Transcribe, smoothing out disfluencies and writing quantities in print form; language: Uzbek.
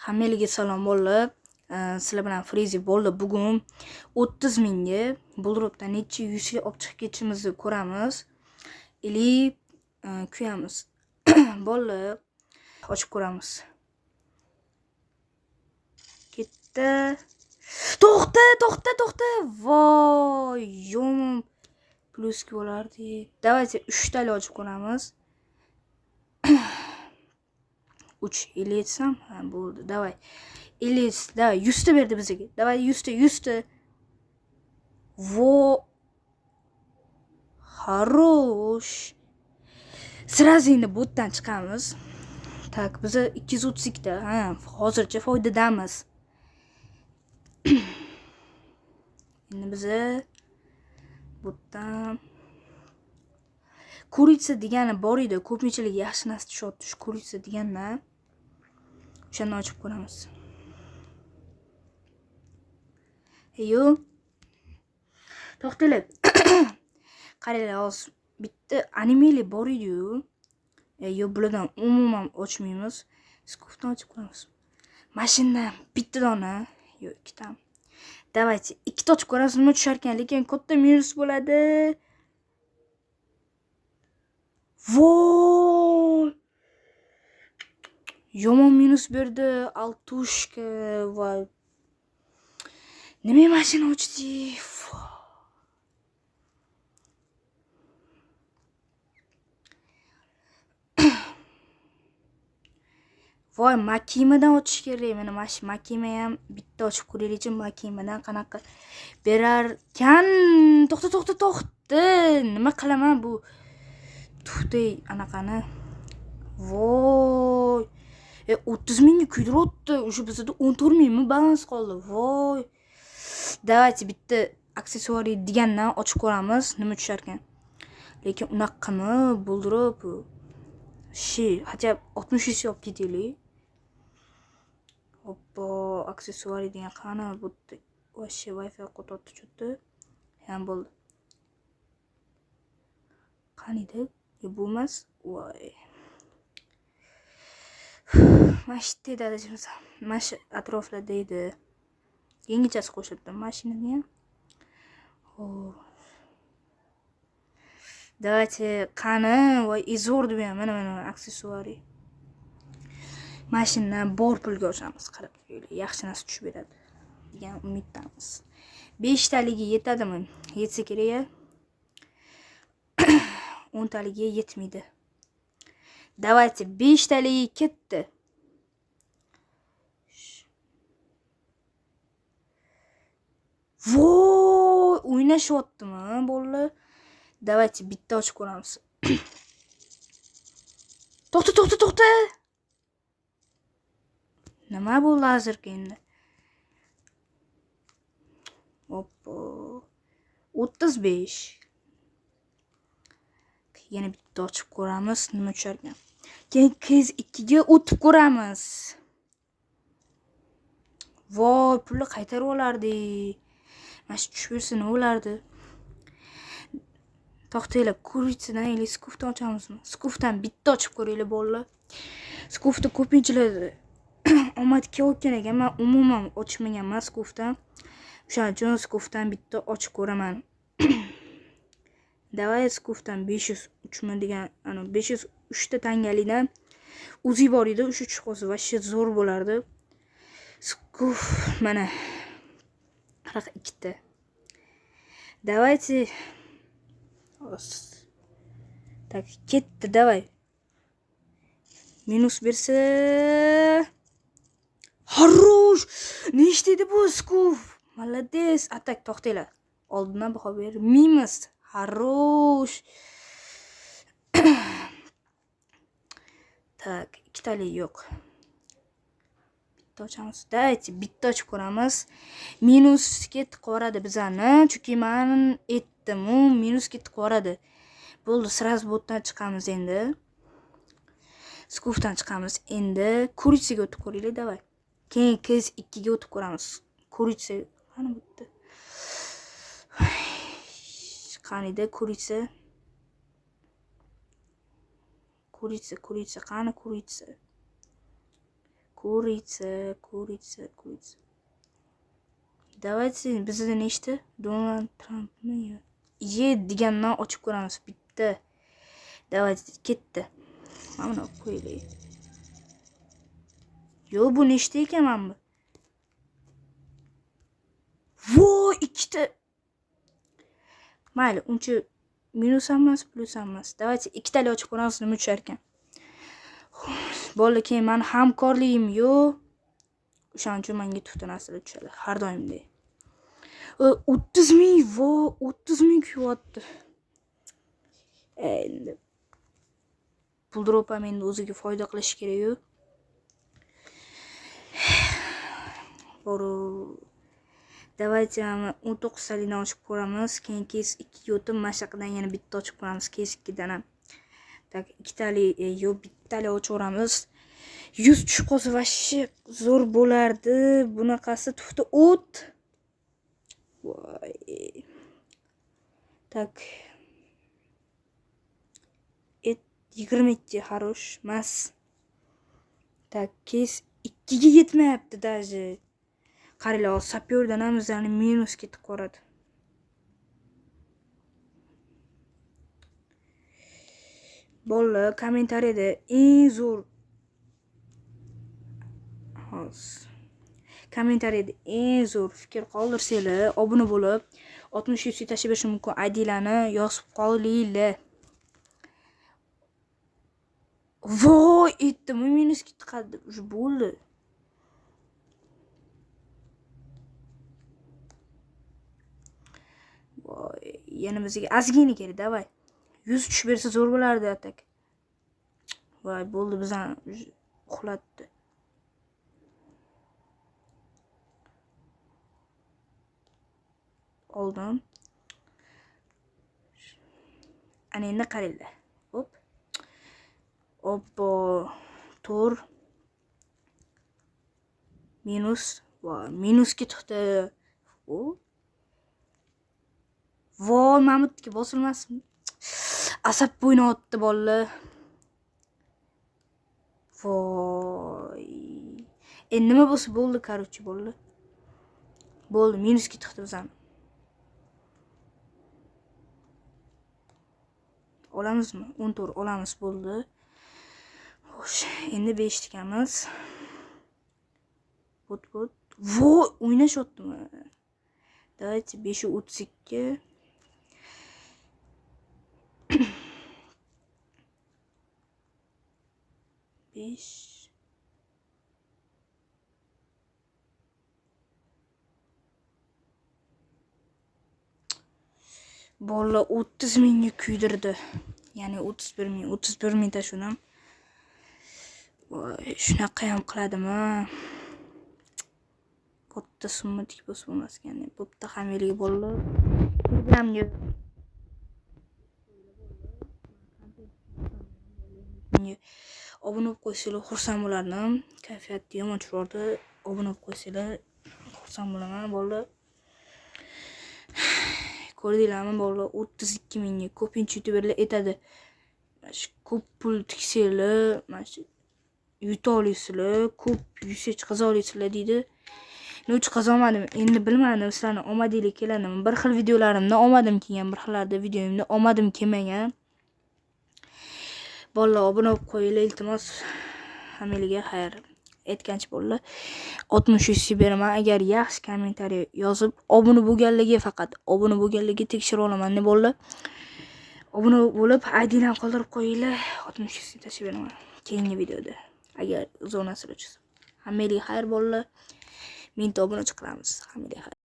Hammaga salom bolalar. Sizlar bilan Frizi bo'ldi. Bugun 30 mingga Buldropdan necha yuzga olib chiqib ketishimizni ko'ramiz. Ili kuyamiz. Bolalar ochib ko'ramiz. Ketdi. To'xta. Voy, yomon plyuski bo'lardi. Давайте 3 tali ochib ko'ramiz. 3 elitsam, ha bo'ldi. Davay. Elits, davay 100 ta berdi bizga. Davay 100 ta. Vo. Хорош. Сразу endi botdan chiqamiz. Tak, biz 232 ta, ha, hozircha foydadamiz. Endi biz botdan kuritsa degani bor edi. Ko'pchilik yaxshi narsa tushyapti shu kuritsa degandan. O'shani ochib ko'ramiz. Heyo. To'xtalib. Qaranglar, hozir bitta animeli bor edi-yu. Yo, bulardan umuman ochmaymiz. Skufdan ochib ko'ramiz. Mashinadan bitta dona, yo, ikkita. Давайте, ikkita ochib ko'ramiz, nima tushar ekan, lekin katta minus bo'ladi. Voy! Yomon minus berdi, altushka va nima mashina ochdi? Voy, makimadan ochish kerak. Mana makima ham bitta ochib ko'raylik. Makimadan qanaqa berar ekan? To'xta. Nima qilaman bu? Tuxtay anaqani. Voy. 30 mingga kuydiryapti. O'sha bizda 14 mingmi balans qoldi. Voy. Давайте bitta aksessuari degandan ochib ko'ramiz, nima tushar ekan. Lekin unaqami buldirib hatto 60 olib ketaylik. Hoppa, aksessuari degan qani bu вообще Wi-Fi qo'yibdi cho'tdi. Ham bo'ldi. Qanida? Bo'lmas. Voy. Mashina dedadimiz. Mash atroflarda edi. Yangichasi qo'shildi mashinani ham. Xo'p. Давайте qani voy izor deb ham mana aksessuari. Mashinadan bor pulga ochamiz, qarab ko'ylik. Yaxshi narsa tushib beradi degan umiddamiz. 5 taliga yetadimi? Yetsa kerak. 10 taliga yetmaydi. Давайте 5 taliga ketdi. Voy, o'ynashyaptimi bolalar? Давайте bitta ochib ko'ramiz. To'xta. Nima bu lazerga endi? Hoppa. 35. Yana bitta ochib ko'ramiz, nima tushar ekan. Keyin qiz 2 ga o'tib ko'ramiz. Voy, pulni qaytarib olardi. Mana shu tushib bersa nima bo'lardi? To'xtanglar, kuritsadan или skufdan ochamizmi? Skufdan bitta ochib ko'raylik bolalar. Skufda ko'pinchalar omad kelgan ekan, men umuman ochmaganman skufdan. O'shaning uchun skufdan bitta ochib ko'raman. Davay skufdan 503 mi degan, 503 ta tangalikdan uzi bor edi, o'sha tushib qolsa вообще zo'r bo'lardi. Skuf mana qanaqa ikkita. Давайте так, ketdi, давай. Minus bersa. Хорош! Ne ishtaydi bu skuf? Молодец. Atak, to'xtanglar. Oldindan baho bermaymiz. Хорош. Tak, ikkitalik yo'q. Bitta ochamiz. Давайте bitta ochib ko'ramiz. Minus ketib qoladi bizani, chunki men aytdim, minus ketib qoladi. Bo'ldi, сразу botdan chiqamiz endi. Skufdan chiqamiz endi. Kuritsaga o'tib ko'raylik, davay. Keyin qiz 2 ga o'tib ko'ramiz. Kuritsa qani bitta. Qanida kuritsa? Kuritsa, qani kuritsa? Курица. Давайте bizda nechta? Donald Trampmi? Degandan ochib ko'ramiz. Bitta. Давайте ketdi. Mana buni qo'yaylik. Yo, bu nechta ekan mana bu? Voy, ikkita. Mayli, uncha minus ham emas, plus ham emas. Давайте ikkitali ochib ko'ramiz, nima tushar ekan. Bo'ldi, keyin meni hamkorligim yo'q. O'shaning uchun menga tufta narsalar tushadi, har doimdek. 30,000, vo, 30,000 kuyapti. Endi pul dropamenda o'ziga foyda qilish kerak-ku. Boru. Давайте 19 talidan ochib ko'ramiz. Keyin kes 2 ga o'tib, mashaqdan yana bitta ochib ko'ramiz. Kes 2 dan ham. Tak, ikkitali, bittali ochaveramiz. 100 tushib qolsa vashshi zo'r bo'lardi. Bunaqasi tufta o't. Voy. Tak. 22 xarosh mas. Tak, kes 2 ga yetmayapti даже. Qaranglar, sapyordan ham bizlarni minus ketib qoladi. Bo'ldi, kommentariyada eng zo'r kommentariyada eng zo'r fikr qoldirsanglar, obuna bo'lib, 60 yuz tashlab berish mumkin. IDlarni yozib qolinglar. Voy, etdimi, minus ketdi qaddi. Bo'ldi. Voy, yana bizga ozgina kerak, davay. 100 tushib bersa zo'r bo'lardi atak. Voy, bo'ldi, bizani uxlatdi. Oldim. Ana endi qaranglar. Hop. Oppo. Tur. Minus. Voy, minusga chiqdi. Voy, Mamutga bosilmasmi? Asab bo'ynotdi bolalar. Voy. Endi nima bo'lsa bo'ldi, короче, bolalar. Bo'ldi, minusga chiqdi bizani. Olamizmi? 14 olamiz, bo'ldi. Xo'sh, endi 5 tikamiz. Bot. Voy, o'ynashyaptimi? Давайте 5 32. Bolalar 30 mingga kuydirdi. Ya'ni 31 ming tashunam. Voy, shunaqa ham qiladimi? Katta summa tik bo'lsa bo'lmas ekan. Bo'pti, hammaga bolalar. Programga obuna bo'lib qo'ysanglar xursand bo'lardim. Kayfiyatni yomon tushirdi. Obuna bo'lib qo'ysanglar xursand bo'laman, bolalar. Ko'rdinglarmi, bolalar? 32 mingga ko'pincha youtuberlar aytadi. Mana ko'p pul tiksanglar, mana yuta olasizlar, ko'p yusach qaza olasizlar deydi. Nima qazonmadim, endi bilmadim sizlarni omadinglar keladimi. Bir xil videolarimda omadim kelgan, bir xillarda videoimda omadim kelmagan. Bolalar, obuna bo'lib qo'yinglar, iltimos. Hammaga xayr. Aytgancha bolalar, 60 yuz beraman agar yaxshi kommentariy yozib, obuna bo'lganlarga faqat obuna bo'lganlarga tekshirib olaman deb bolalar. Obuna bo'lib, IDni qoldirib qo'yinglar, 60 yuz tashib beraman keyingi videoda. Agar zo'r narsalar chiqsa. Hammaga xayr bolalar. 1000 ta obuna chiqaramiz. Hammaga xayr.